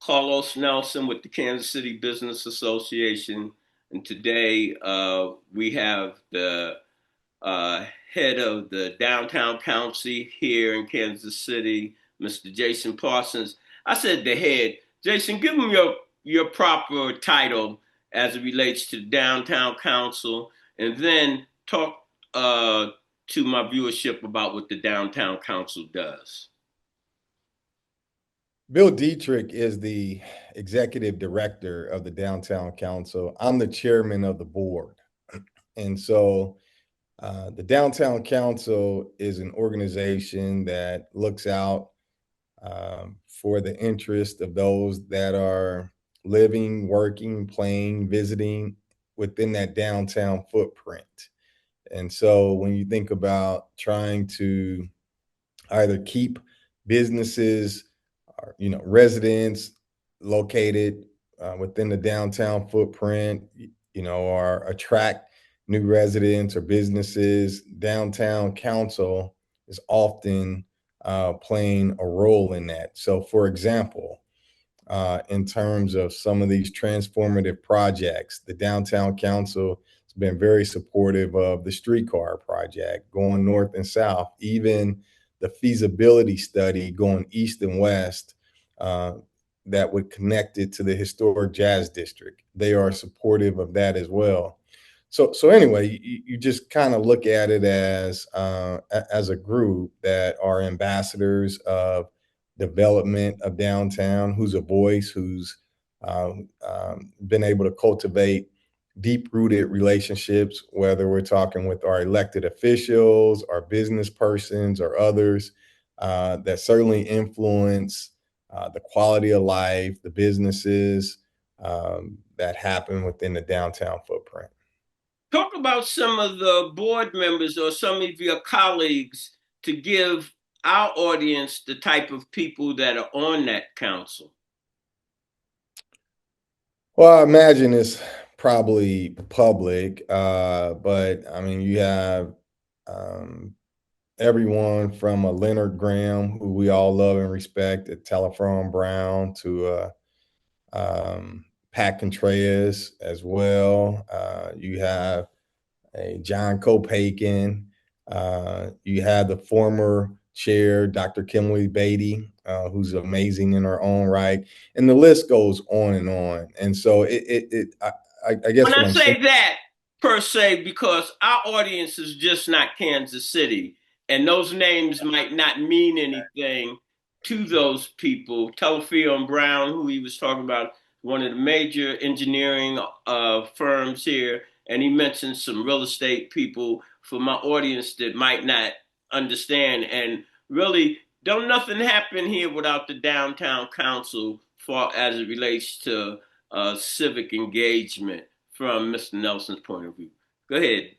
Carlos Nelson with the Kansas City Business Association. And today we have the head of the Downtown Council here in Kansas City, Mr. Jason Parsons. I said the head. Jason, give him your proper title as it relates to the Downtown Council, and then talk to my viewership about what the Downtown Council does. Bill Dietrich is the executive director of the Downtown Council. I'm the chairman of the board. And so the Downtown Council is an organization that looks out for the interest of those that are living, working, playing, visiting within that downtown footprint. And so when you think about trying to either keep businesses, residents located within the downtown footprint, or attract new residents or businesses, downtown council is often playing a role in that. So, for example, in terms of some of these transformative projects, the downtown council has been very supportive of the streetcar project going north and south, even the feasibility study going east and west uh, that would connect it to the historic jazz district. They are supportive of that as well. So anyway, you just kind of look at it as a group that are ambassadors of development of downtown, who's a voice, who's been able to cultivate deep rooted relationships, whether we're talking with our elected officials, our business persons, or others that certainly influence the quality of life, the businesses that happen within the downtown footprint. Talk about some of the board members or some of your colleagues to give our audience the type of people that are on that council. Well, I imagine it's probably public, but I mean, you have um, everyone from a Leonard Graham, who we all love and respect, at Telephone Brown, to Pat Contreras as well. You have a John Copaken. You have the former chair, Dr. Kimberly Beatty, who's amazing in her own right, and the list goes on and on. And so I When guess what I I'm saying. say that per se, because our audience is just not Kansas City, and those names might not mean anything to those people. Telefield and Brown, who he was talking about, one of the major engineering firms here, and he mentioned some real estate people for my audience that might not understand. And really, don't nothing happen here without the downtown council for as it relates to civic engagement from Mr. Nelson's point of view. Go ahead.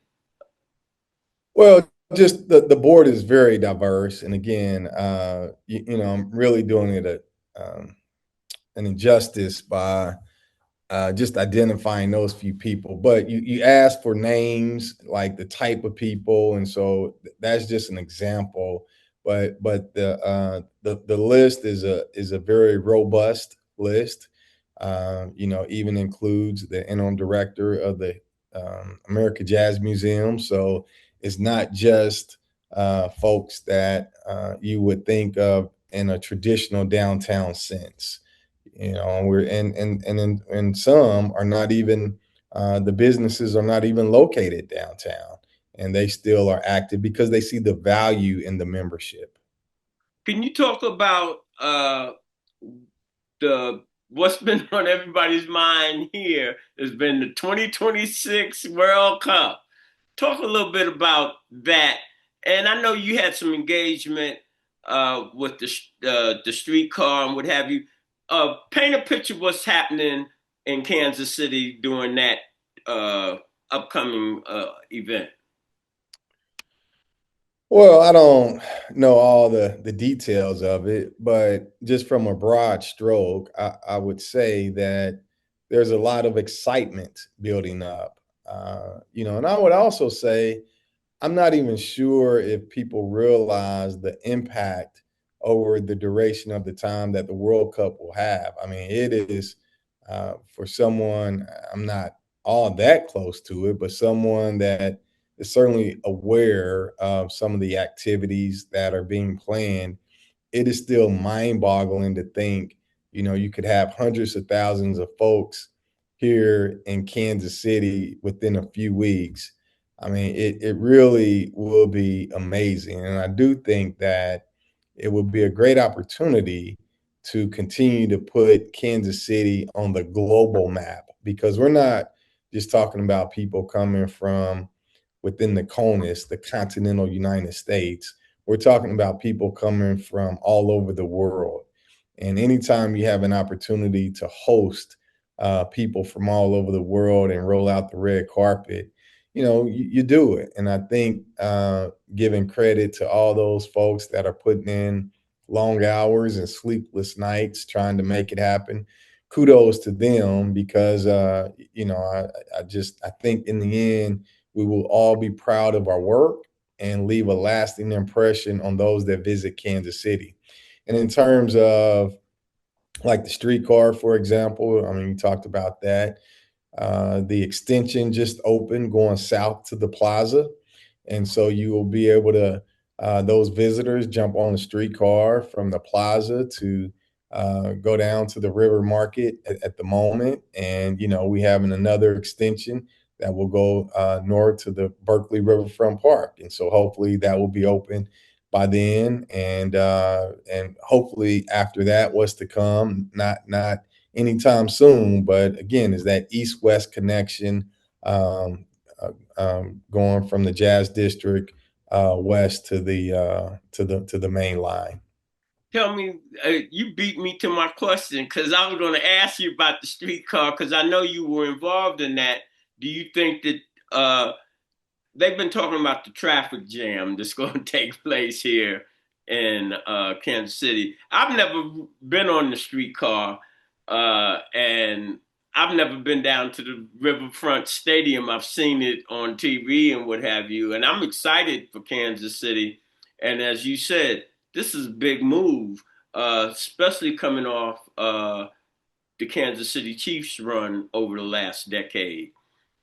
Well, just the board is very diverse, and again, I'm really doing it an injustice by just identifying those few people. But you ask for names, like the type of people, and so that's just an example. But the list is a very robust list. Even includes the interim director of the American Jazz Museum. So it's not just folks that you would think of in a traditional downtown sense. We're and some are not even the businesses are not even located downtown, and they still are active because they see the value in the membership. Can you talk about the what's been on everybody's mind here has been the 2026 World Cup. Talk a little bit about that. And I know you had some engagement with the streetcar and what have you. Paint a picture of what's happening in Kansas City during that uh, upcoming event. Well, I don't know all the details of it, but just from a broad stroke, I would say that there's a lot of excitement building up. And I would also say I'm not even sure if people realize the impact over the duration of the time that the World Cup will have. I mean, it is for someone, I'm not all that close to it, but someone that is certainly aware of some of the activities that are being planned. It is still mind-boggling to think, you could have hundreds of thousands of folks here in Kansas City within a few weeks. I mean, it really will be amazing. And I do think that it would be a great opportunity to continue to put Kansas City on the global map, because we're not just talking about people coming from within the CONUS, the continental United States. We're talking about people coming from all over the world. And anytime you have an opportunity to host people from all over the world and roll out the red carpet, you do it. And I think giving credit to all those folks that are putting in long hours and sleepless nights trying to make it happen, kudos to them, because I think in the end we will all be proud of our work and leave a lasting impression on those that visit Kansas City. And in terms of like the streetcar, for example, I mean, you talked about that. The extension just opened going south to the plaza. And so you will be able to, those visitors jump on the streetcar from the plaza to go down to the river market at the moment. And, we have another extension that will go north to the Berkeley Riverfront Park. And so hopefully that will be open by then. And hopefully after that, what's to come, not anytime soon. But again, is that east-west connection, going from the Jazz District west to the main line. Tell me, you beat me to my question because I was going to ask you about the streetcar because I know you were involved in that. Do you think that they've been talking about the traffic jam that's going to take place here in Kansas City? I've never been on the streetcar, and I've never been down to the Riverfront Stadium. I've seen it on TV and what have you, and I'm excited for Kansas City. And as you said, this is a big move, especially coming off the Kansas City Chiefs run over the last decade.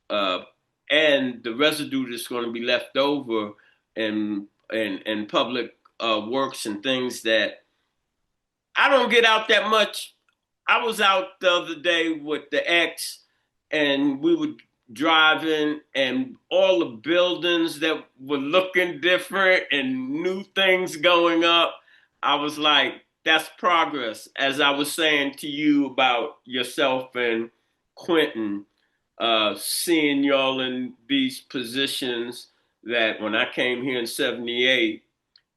Uh, and the residue that's going to be left over in public works and things that I don't get out that much. I was out the other day with the ex, and we were driving, and all the buildings that were looking different and new things going up. I was like, that's progress. As I was saying to you about yourself and Quentin, seeing y'all in these positions that when I came here in '78,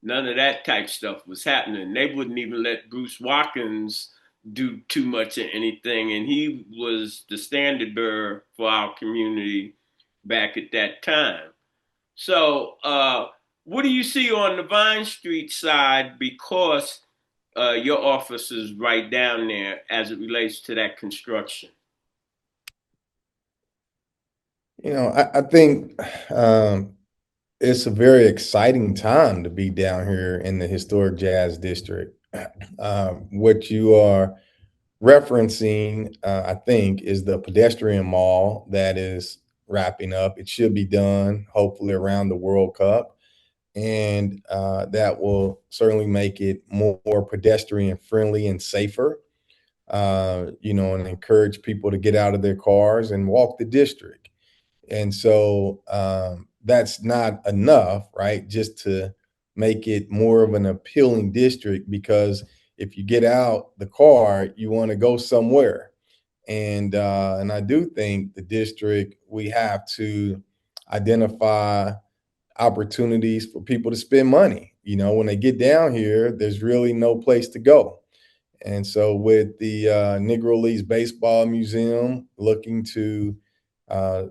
none of that type stuff was happening. They wouldn't even let Bruce Watkins do too much of anything, and he was the standard bearer for our community back at that time. So, what do you see on the Vine Street side because your office is right down there as it relates to that construction? I think it's a very exciting time to be down here in the historic Jazz District. What you are referencing, I think, is the pedestrian mall that is wrapping up. It should be done hopefully around the World Cup, and that will certainly make it more pedestrian friendly and safer. And encourage people to get out of their cars and walk the district. And so that's not enough, right? Just to make it more of an appealing district, because if you get out the car, you want to go somewhere. And I do think the district, we have to identify opportunities for people to spend money. When they get down here, there's really no place to go. And so with the Negro Leagues Baseball Museum looking to uh,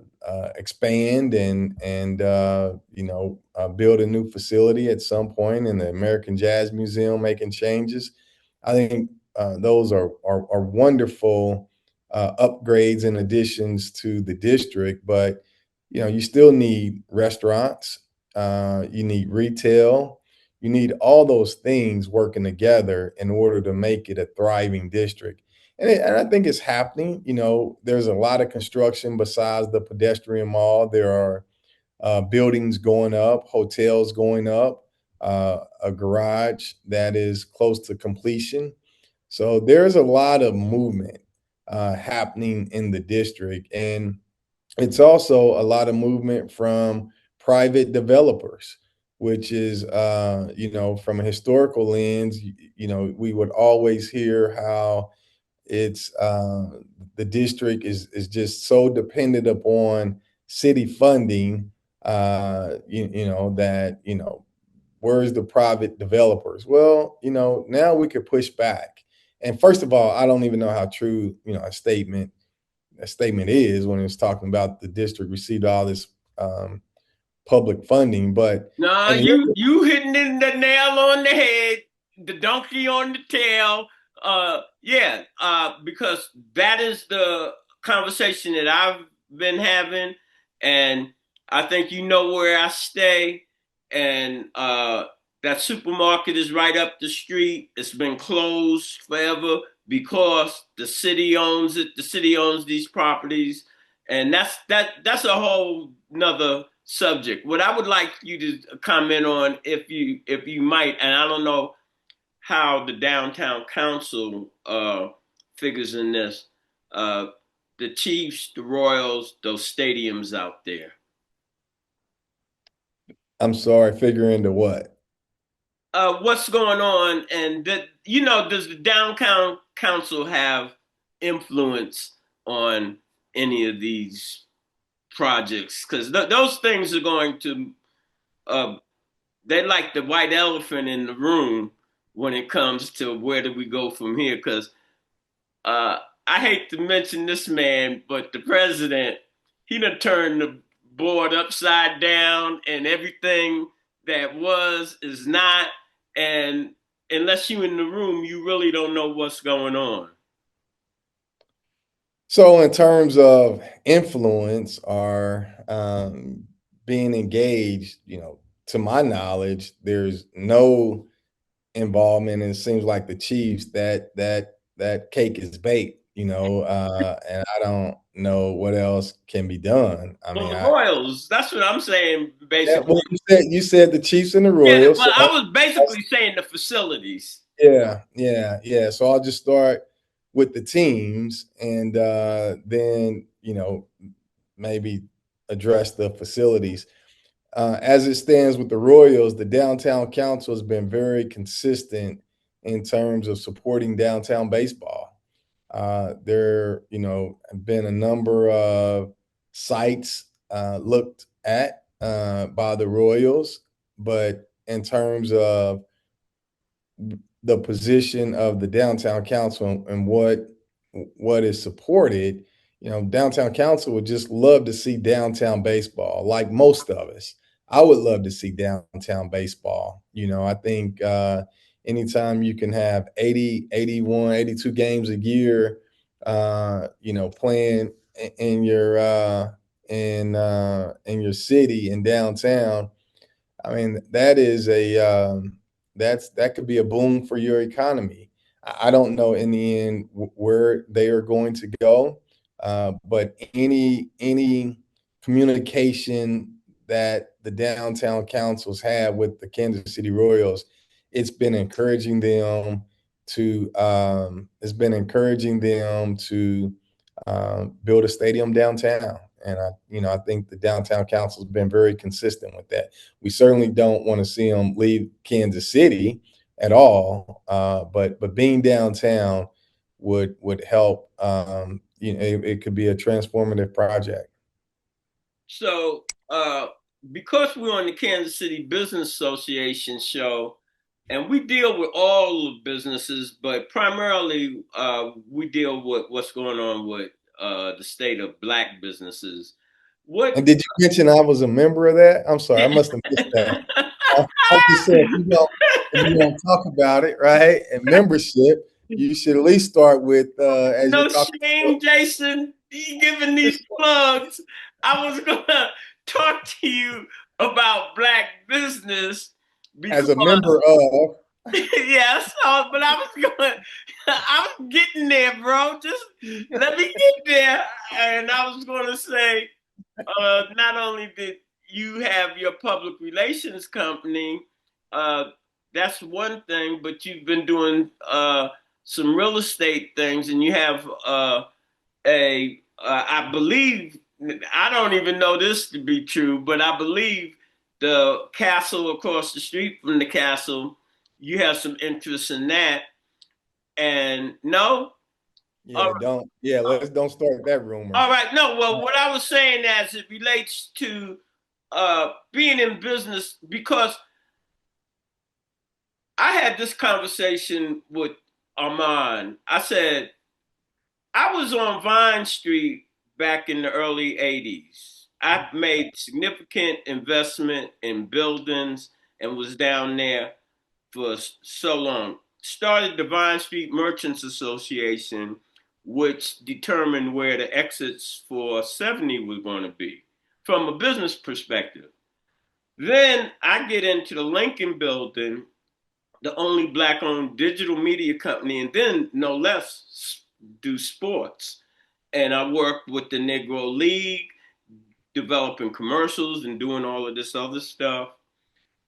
expand and build a new facility at some point, and the American Jazz Museum making changes, I think those are wonderful upgrades and additions to the district. But you still need restaurants, you need retail, You need all those things working together in order to make it a thriving district. And I think it's happening. There's a lot of construction besides the pedestrian mall. There are buildings going up, hotels going up, a garage that is close to completion. So there's a lot of movement happening in the district. And it's also a lot of movement from private developers, which is, from a historical lens, we would always hear how it's the district is just so dependent upon city funding, that, where's the private developers? Well, now we could push back. And first of all, I don't even know how true, a statement is when it's talking about the district received all this public funding. But No, and here, you hitting the nail on the head, the donkey on the tail. Yeah, because that is the conversation that I've been having, and I think you know where I stay, and that supermarket is right up the street. It's been closed forever because the city owns it. The city owns these properties, and that's a whole nother subject. What I would like you to comment on, if you might, and I don't know how the downtown council figures in this, uh, the Chiefs, the Royals, those stadiums out there. I'm sorry, figure into what? What's going on, and that does the downtown council have influence on any of these projects? Because those things are going to uh, they like the white elephant in the room when it comes to where do we go from here. Because uh, I hate to mention this man, but the president, he done turned the board upside down, and everything that was is not. And unless you in the room, you really don't know what's going on. So, in terms of influence or being engaged, to my knowledge, there's no involvement, and it seems like the Chiefs that cake is baked, and I don't know what else can be done. I Well, mean, the I Royals, that's what I'm saying, yeah, basically. well, you said the Chiefs and the Yeah, Royals, well, so I was basically saying the facilities. yeah, yeah, yeah. So I'll just start with the teams, and then maybe address the facilities. As it stands with the Royals, the downtown council has been very consistent in terms of supporting downtown baseball. There, have been a number of sites looked at by the Royals, but in terms of the position of the downtown council and what is supported, downtown council would just love to see downtown baseball, like most of us. I would love to see downtown baseball. I think anytime you can have 80, 81, 82 games a year, playing in your city in downtown, I mean, that could be a boom for your economy. I don't know in the end where they are going to go, but any communication that the downtown councils have with the Kansas City Royals, it's been encouraging them to build a stadium downtown. And I think the downtown council has been very consistent with that. We certainly don't want to see them leave Kansas City at all, but being downtown would help. It could be a transformative project. So, because we're on the Kansas City Business Association show, and we deal with all of businesses, but primarily we deal with what's going on with the state of Black businesses. What? And did you mention I was a member of that? I'm sorry, I must have missed that. I'm just saying, if you don't talk about it, right? And membership, you should at least start with as you're No talking. shame, Jason. You giving these plugs. I was gonna talk to you about Black business, As because a member of, yeah, so but I was getting there, bro. Just let me get there. And I was gonna say, not only did you have your public relations company, uh, that's one thing, but you've been doing some real estate things, and you have I believe, I don't even know this to be true, but I believe the castle across the street from the castle, you have some interest in that. And no, all yeah, let's don't start that rumor. all right, no. Well, what I was saying as it relates to being in business, because I had this conversation with Armand. I said, I was on Vine Street back in the early 80s. I made significant investment in buildings and was down there for so long. Started the Vine Street Merchants Association, which determined where the exits for 70 was going to be from a business perspective. Then I get into the Lincoln building, the only black owned digital media company, and then no less do sports. And I worked with the Negro League, developing commercials and doing all of this other stuff,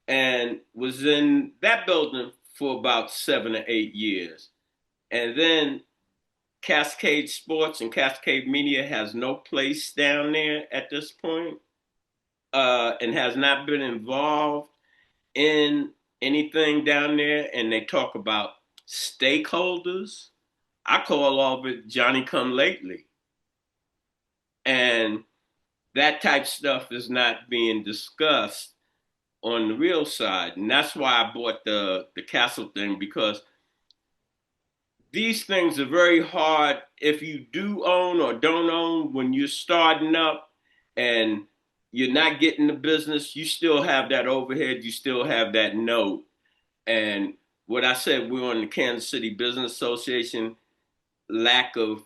and was in that building for about 7 or 8 years. And then Cascade Sports and Cascade Media has no place down there at this point, and has not been involved in anything down there. And they talk about stakeholders. I call all of it Johnny come lately. And that type of stuff is not being discussed on the real side. And that's why I bought the castle thing, because these things are very hard if you do own or don't own when you're starting up and you're not getting the business, you still have that overhead, you still have that note. And what I said, we're on the Kansas City Business Association, lack of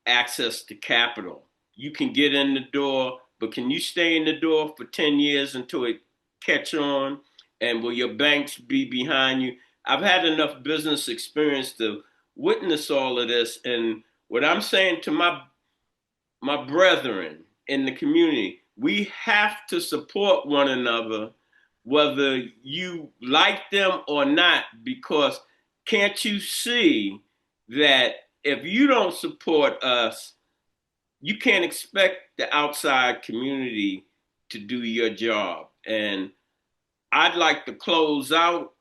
access to capital. You can get in the door, but can you stay in the door for 10 years until it catch on? And will your banks be behind you? I've had enough business experience to witness all of this. And what I'm saying to my brethren in the community, we have to support one another, whether you like them or not, because can't you see that if you don't support us, you can't expect the outside community to do your job. And I'd like to close out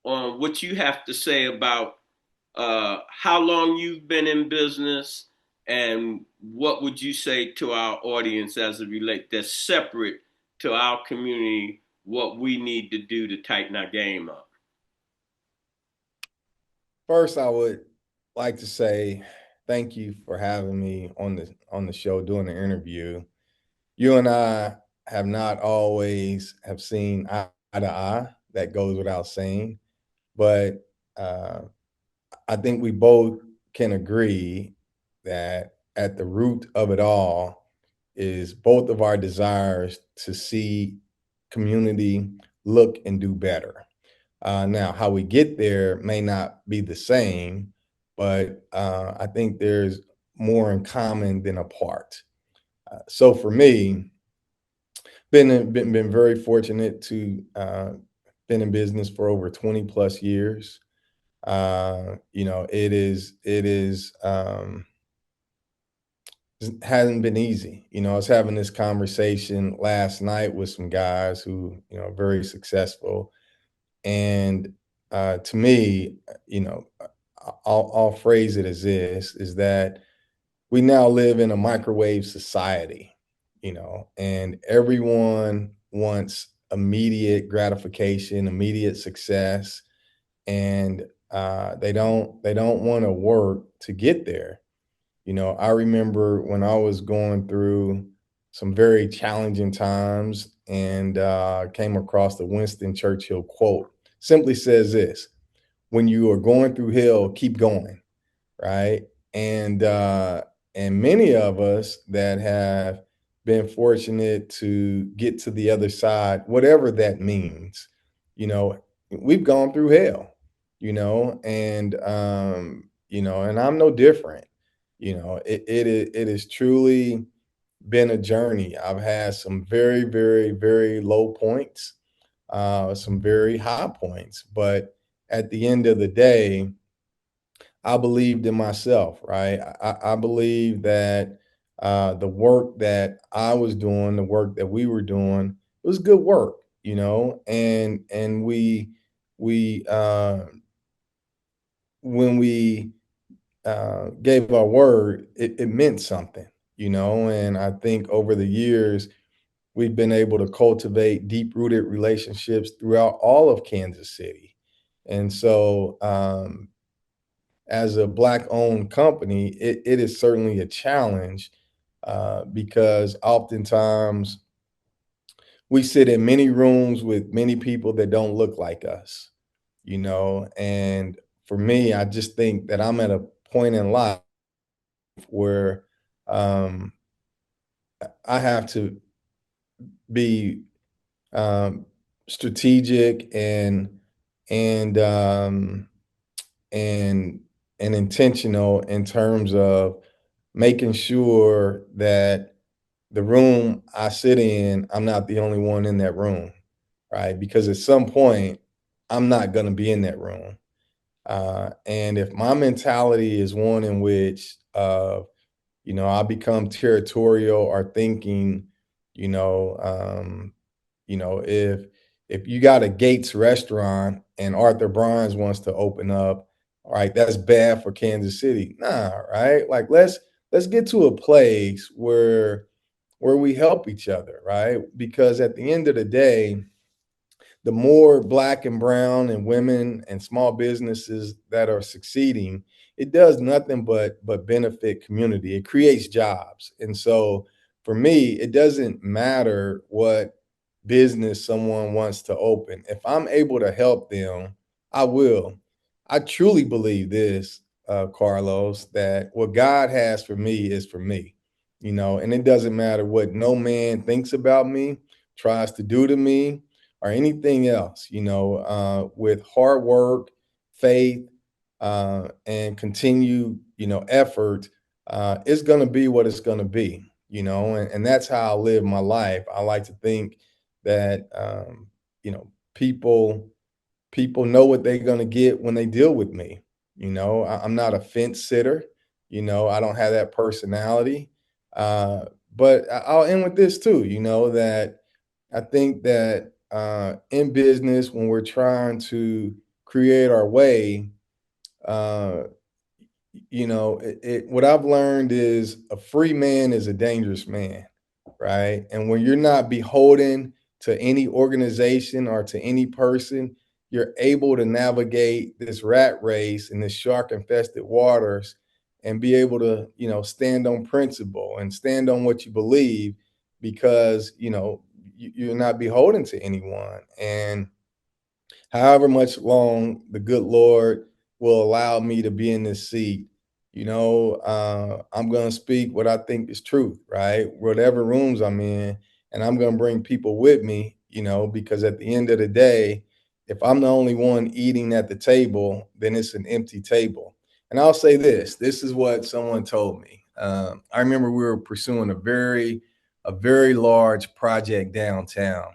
on what you have to say about how long you've been in business, and what would you say to our audience as it relates that's separate to our community, what we need to do to tighten our game up. First, I would like to say thank you for having me on the show doing the interview. You and I have not always have seen eye to eye. That goes without saying, but uh, I think we both can agree that at the root of it all is both of our desires to see community look and do better. Now, how we get there may not be the same, but I think there's more in common than apart. So for me, been very fortunate to been in business for over 20 plus years. It hasn't been easy. I was having this conversation last night with some guys who, are very successful. And to me, I'll phrase it as this is that we now live in a microwave society, and everyone wants immediate gratification, immediate success, and they don't want to work to get there. I remember when I was going through some very challenging times and came across the Winston Churchill quote. Simply says this: "When you are going through hell, keep going." Right? And many of us that have been fortunate to get to the other side, whatever that means, we've gone through hell, and I'm no different. It is truly been a journey. I've had some very, very, very low points, some very high points, but at the end of the day, I believed in myself, right? I believe that the work that I was doing, the work that we were doing, it was good work, and we when we gave our word, it meant something, and I think over the years we've been able to cultivate deep rooted relationships throughout all of Kansas City, and so as a black owned company, it is certainly a challenge because oftentimes we sit in many rooms with many people that don't look like us, and for me, I just think that I'm at a point in life where um, I have to be um, strategic and um, and and intentional in terms of making sure that the room I sit in, I'm not the only one in that room, right? Because at some point, I'm not going to be in that room. And if my mentality is one in which, I become territorial or thinking, you know, um, if you got a Gates restaurant and Arthur Bryant's wants to open up, all right, that's bad for Kansas City. Nah, right? Like let's get to a place where we help each other, right? Because at the end of the day, the more black and brown and women and small businesses that are succeeding, it does nothing but benefit community. It creates jobs. And so for me, it doesn't matter what business someone wants to open. If I'm able to help them, I will. I truly believe this, Carlos, that what God has for me is for me, and it doesn't matter what no man thinks about me, tries to do to me, or anything else, with hard work, faith, and continue, effort, it's going to be what it's going to be, and that's how I live my life. I like to think that, people know what they're going to get when they deal with me. I'm not a fence sitter. I don't have that personality. But I'll end with this too, that I think that in business, when we're trying to create our way, uh, what I've learned is a free man is a dangerous man, right? And when you're not beholden to any organization or to any person, you're able to navigate this rat race in this shark infested waters and be able to, stand on principle and stand on what you believe because, you're not beholden to anyone. And however much long the good Lord will allow me to be in this seat, I'm going to speak what I think is truth, right? Whatever rooms I'm in, and I'm going to bring people with me, because at the end of the day, if I'm the only one eating at the table, then it's an empty table. And I'll say this is what someone told me. I remember we were pursuing a very large project downtown,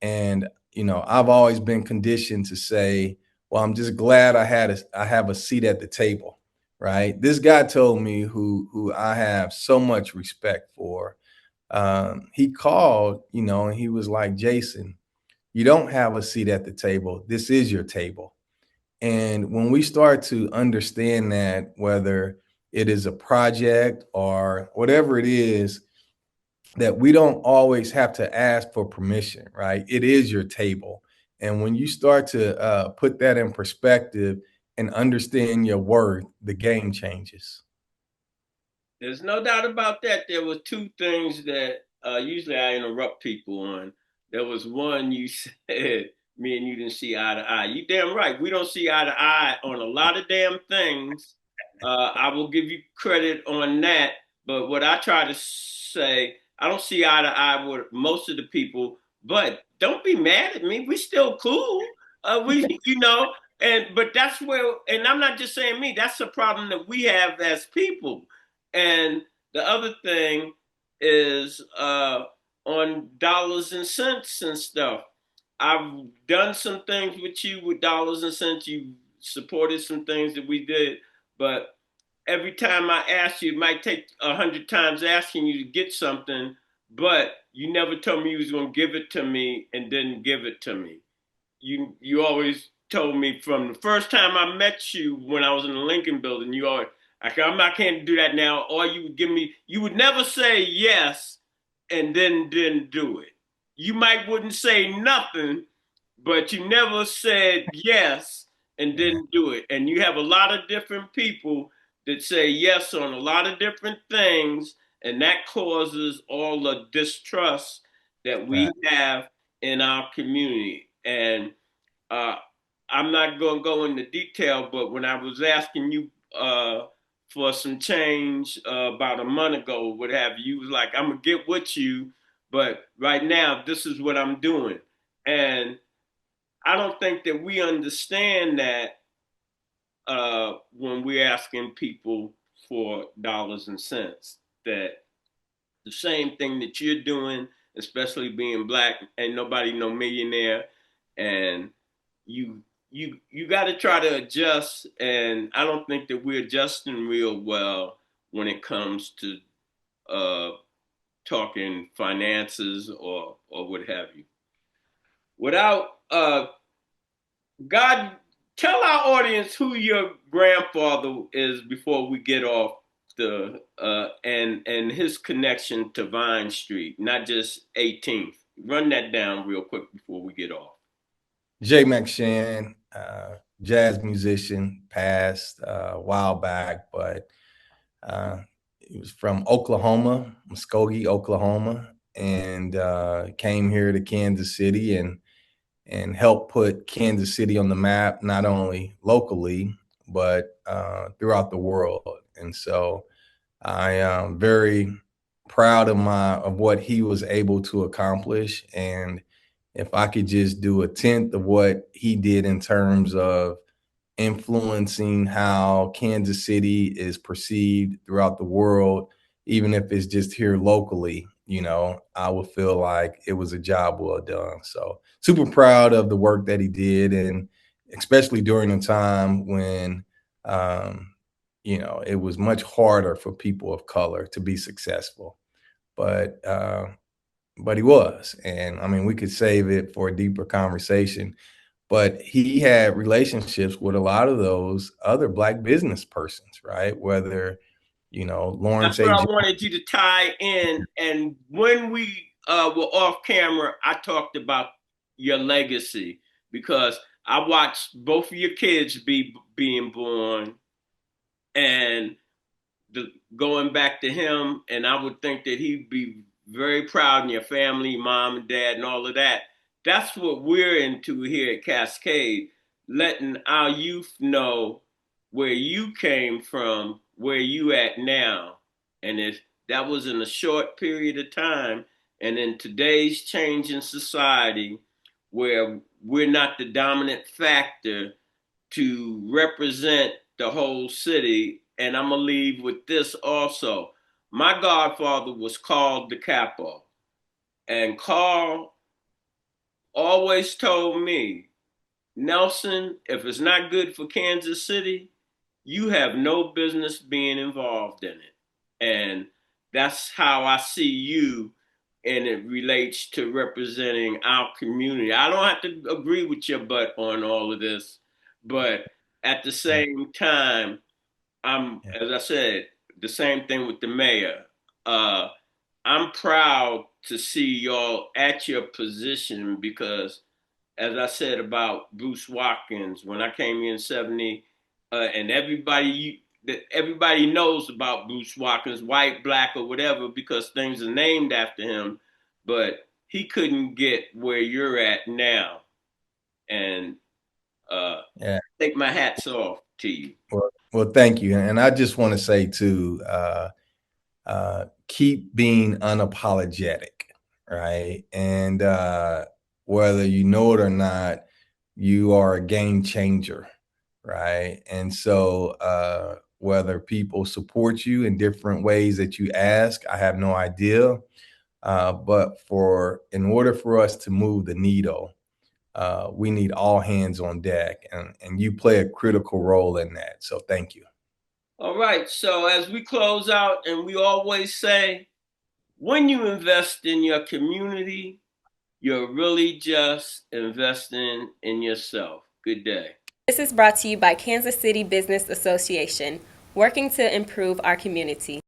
and I've always been conditioned to say, well, I'm just glad I have a seat at the table, right? This guy told me, who I have so much respect for. He called, and he was like, Jason, you don't have a seat at the table. This is your table. And when we start to understand that, whether it is a project or whatever it is, that we don't always have to ask for permission, right? It is your table. And when you start to put that in perspective and understand your worth, the game changes. There's no doubt about that. There were two things that usually I interrupt people on. There was one you said me and you didn't see eye to eye. You damn right. We don't see eye to eye on a lot of damn things. I will give you credit on that. But what I try to say, I don't see eye to eye with most of the people. But don't be mad at me. We still cool. but that's where, and I'm not just saying me, that's a problem that we have as people. And the other thing is on dollars and cents and stuff. I've done some things with you with dollars and cents. You supported some things that we did, but every time I ask you, it might take 100 times asking you to get something, but you never told me you was gonna give it to me and didn't give it to me. You always told me from the first time I met you when I was in the Lincoln Building. You always, I can't do that now. Or you would give me, you would never say yes and then didn't do it. You might wouldn't say nothing, but you never said yes and Yeah. didn't do it. And you have a lot of different people that say yes on a lot of different things, and that causes all the distrust that Right. we have in our community. And uh, I'm not going to go into detail, but when I was asking you for some change about a month ago, what have you, you was like, I'm going to get with you, but right now, this is what I'm doing. And I don't think that we understand that when we're asking people for dollars and cents, that the same thing that you're doing, especially being black, ain't nobody no millionaire, and you got to try to adjust. And I don't think that we're adjusting real well when it comes to uh, talking finances or what have you. Without God, tell our audience who your grandfather is before we get off the and his connection to Vine Street, not just 18th. Run that down real quick before we get off. Jay McShann, jazz musician, passed a while back, but he was from Oklahoma, Muskogee, Oklahoma, and came here to Kansas City and helped put Kansas City on the map, not only locally but throughout the world. And so I am very proud of what he was able to accomplish. And if I could just do a tenth of what he did in terms of influencing how Kansas City is perceived throughout the world, even if it's just here locally, I would feel like it was a job well done. So super proud of the work that he did, and especially during a time when it was much harder for people of color to be successful. But he was. And I mean, we could save it for a deeper conversation, but he had relationships with a lot of those other black business persons, right? Whether, That's Lawrence what A. I Jones. wanted you to tie in. And when we were off camera, I talked about your legacy because I watched both of your kids being born, and going back to him, and I would think that he'd be very proud in your family, mom and dad, and all of that. That's what we're into here at Cascade, letting our youth know where you came from, where you at now, and if that was in a short period of time, and in today's changing society, where we're not the dominant factor to represent the whole city. And I'm going to leave with this also. My godfather was called the Capo. And Carl always told me, Nelson, if it's not good for Kansas City, you have no business being involved in it. And that's how I see you, and it relates to representing our community. I don't have to agree with your butt on all of this, but at the Yeah, same time, yeah, as I said, the same thing with the mayor. Uh, I'm proud to see y'all at your position because, as I said about Bruce Watkins, when I came in '70, and everybody knows about Bruce Watkins, white, black, or whatever, because things are named after him, but he couldn't get where you're at now, and yeah. take my hats off to you. Well, thank you. And I just want to say too, keep being unapologetic, right? And whether you know it or not, you are a game changer, right? And so whether people support you in different ways that you ask, I have no idea. But in order for us to move the needle, we need all hands on deck, and you play a critical role in that. So thank you. All right. So as we close out, and we always say, when you invest in your community, you're really just investing in yourself. Good day. This is brought to you by Kansas City Business Association, working to improve our community.